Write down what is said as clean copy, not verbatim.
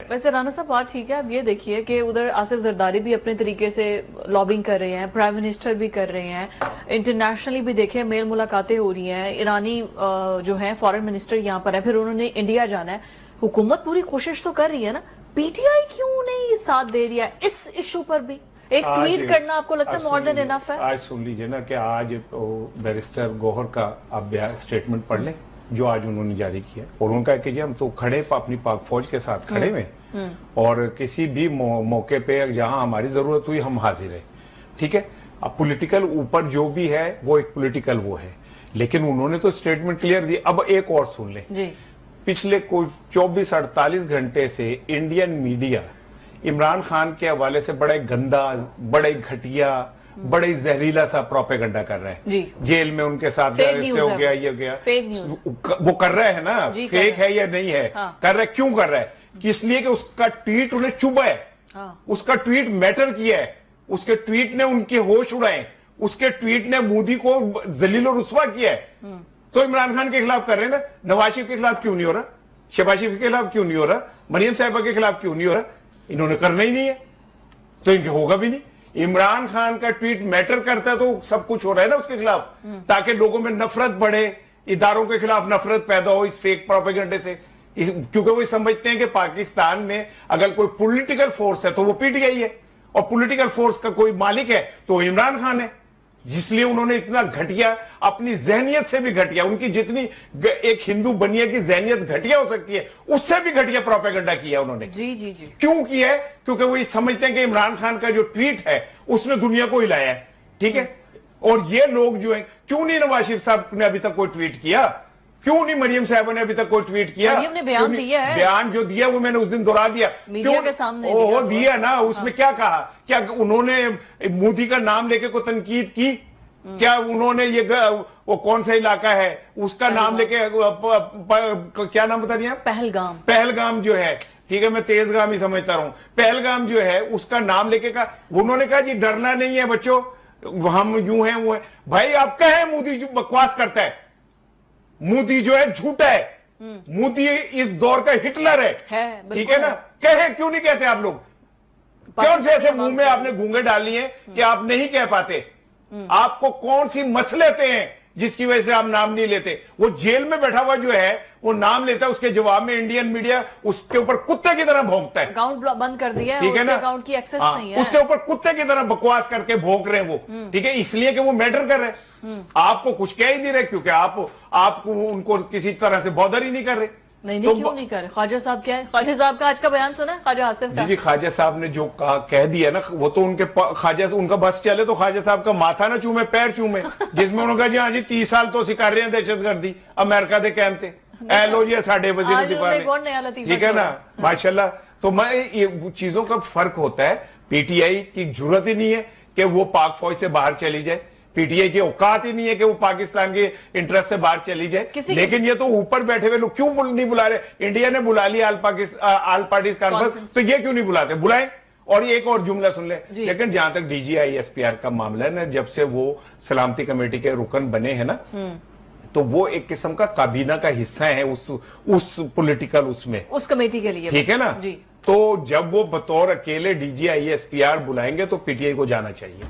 वैसे राणा साहब बात ठीक है। अब ये देखिए कि उधर आसिफ जरदारी भी अपने तरीके से लॉबिंग कर रहे हैं, प्राइम मिनिस्टर भी कर रहे हैं, इंटरनेशनली भी देखिए मेल मुलाकातें हो रही हैं। ईरानी जो है फॉरेन मिनिस्टर यहाँ पर है, फिर उन्होंने इंडिया जाना है। हुकूमत पूरी कोशिश तो कर रही है ना, पीटीआई क्यों नहीं साथ दे रही है इस इशू पर भी? एक ट्वीट करना आपको लगता है मोर देन इनफ है? आज सुन लीजिए ना कि आज बैरिस्टर गौहर का आप स्टेटमेंट पढ़ लें जो आज उन्होंने जारी किया, और उनका कि जी हम तो खड़े अपनी पाक फौज के साथ खड़े में, और किसी भी मौके पे जहां हमारी जरूरत हुई हम हाजिर है। ठीक है, अब पॉलिटिकल ऊपर जो भी है वो एक पॉलिटिकल वो है, लेकिन उन्होंने तो स्टेटमेंट क्लियर दी। अब एक और सुन लें, पिछले कोई 24-48 घंटे से इंडियन मीडिया इमरान खान के हवाले से बड़े गंदा, बड़े घटिया, बड़े जहरीला सा प्रोपेगेंडा कर रहे हैं। जेल में उनके साथ ऐसे हो गया, ये हो गया, फेक न्यूज वो कर रहे हैं ना, फेक है या नहीं है, कर रहे क्यों कर रहे हैं? इसलिए कि उसका ट्वीट उन्हें चुभा है, उसका ट्वीट मैटर किया है, उसके ट्वीट ने उनके होश उड़ाए, उसके ट्वीट ने मोदी को जलील और रुस्वा किया है। तो इमरान खान के खिलाफ कर रहे हैं ना, नवाज शरीफ के खिलाफ क्यों नहीं हो रहा, शहबाज शरीफ के खिलाफ क्यों नहीं हो रहा, मरियम साहिबा के खिलाफ क्यों नहीं हो रहा? इन्होंने करना ही नहीं है तो इनके होगा भी नहीं। इमरान खान का ट्वीट मैटर करता है तो सब कुछ हो रहा है ना उसके खिलाफ, ताकि लोगों में नफरत बढ़े, इदारों के खिलाफ नफरत पैदा हो इस फेक प्रोपेगेंडे से। क्योंकि वो समझते हैं कि पाकिस्तान में अगर कोई पॉलिटिकल फोर्स है तो वो पीटीआई है, और पॉलिटिकल फोर्स का कोई मालिक है तो इमरान खान है। जिसलिए उन्होंने इतना घटिया, अपनी जहनियत से भी घटिया, उनकी जितनी एक हिंदू बनिया की जहनियत घटिया हो सकती है उससे भी घटिया प्रोपेगेंडा किया उन्होंने। जी जी जी। क्यों किया है? क्योंकि वो ये समझते हैं कि इमरान खान का जो ट्वीट है उसने दुनिया को हिलाया है। ठीक है, और ये लोग जो है, क्यों नहीं नवाज शरीफ साहब ने अभी तक कोई ट्वीट किया, क्यों नहीं मरियम साहबा ने अभी तक कोई ट्वीट किया? मरियम ने बयान दिया है, बयान जो दिया वो मैंने उस दिन दोहरा दिया मीडिया के सामने दिया ना। उसमें क्या कहा? क्या उन्होंने मोदी का नाम लेके को तनकीद की? क्या उन्होंने ये वो कौन सा इलाका है उसका नाम लेके क्या नाम बता दिया? पहलगाम। पहलगाम जो है, ठीक है, मैं तेजगाम ही समझता रहूं, पहलगाम जो है उसका नाम लेके कहा। उन्होंने कहा जी डरना नहीं है बच्चों, हम यूं हैं वो है। भाई आप कहे मोदी जो बकवास करता है, मोदी जो है झूठा है, मोदी इस दौर का हिटलर है ठीक है ना? कहे क्यों नहीं कहते आप लोग? क्यों से ऐसे मुंह में आपने गूंगे डाली है कि आप नहीं कह पाते? आपको कौन सी मसलेते हैं जिसकी वजह से आप नाम नहीं लेते? वो जेल में बैठा हुआ जो है वो नाम लेता है, उसके जवाब में इंडियन मीडिया उसके ऊपर कुत्ते की तरह भौंकता है। अकाउंट बंद कर दिया है, ठीक है ना? अकाउंट की एक्सेस नहीं है, उसके ऊपर कुत्ते की तरह बकवास करके भौंक रहे हैं वो। ठीक है, इसलिए कि वो मैटर कर रहे हैं, आपको कुछ कह ही नहीं रहे, क्योंकि आपको उनको किसी तरह से बॉदर ही नहीं कर रहे। नहीं तो क्यों नहीं कर? ख्वाजा साहब क्या है? ख्वाजा साहब का आज का बयान सुना है, ख्वाजा आसिफ का? जी ख्वाजा साहब ने जो कहा कह दिया ना, वो तो उनके ख्वाजा उनका बस चले तो ख्वाजा साहब का माथा ना चूमे पैर चूमे, जिसमें उन्होंने कहा जी हाँ जी 30 साल तो सिखा रहे हैं दहशतगर्दी अमेरिका के कहते लो जी साढ़े वजीर दिफा ने, ठीक है ना, माशाल्लाह। तो मैं ये चीजों का फर्क होता है। पीटीआई की जरूरत ही नहीं है कि वो पाक फौज से बाहर चली जाए, पीटीआई की औकात ही नहीं है कि वो पाकिस्तान के इंटरेस्ट से बाहर चली जाए। लेकिन ये तो ऊपर बैठे हुए लोग क्यों नहीं बुला रहे? इंडिया ने बुला लिया ऑल पार्टीज कॉन्फ्रेंस, तो ये क्यों नहीं बुलाते? बुलाएं। और एक और जुमला सुन ले, लेकिन जहां तक डीजीआई एसपीआर का मामला है ना, जब से वो सलामती कमेटी के रुकन बने हैं ना, तो वो एक किस्म का काबीना का हिस्सा है उस पॉलिटिकल उसमें, उस कमेटी के लिए, ठीक है ना? तो जब वो बतौर अकेले डीजीआई एसपीआर बुलाएंगे तो पीटीआई को जाना चाहिए।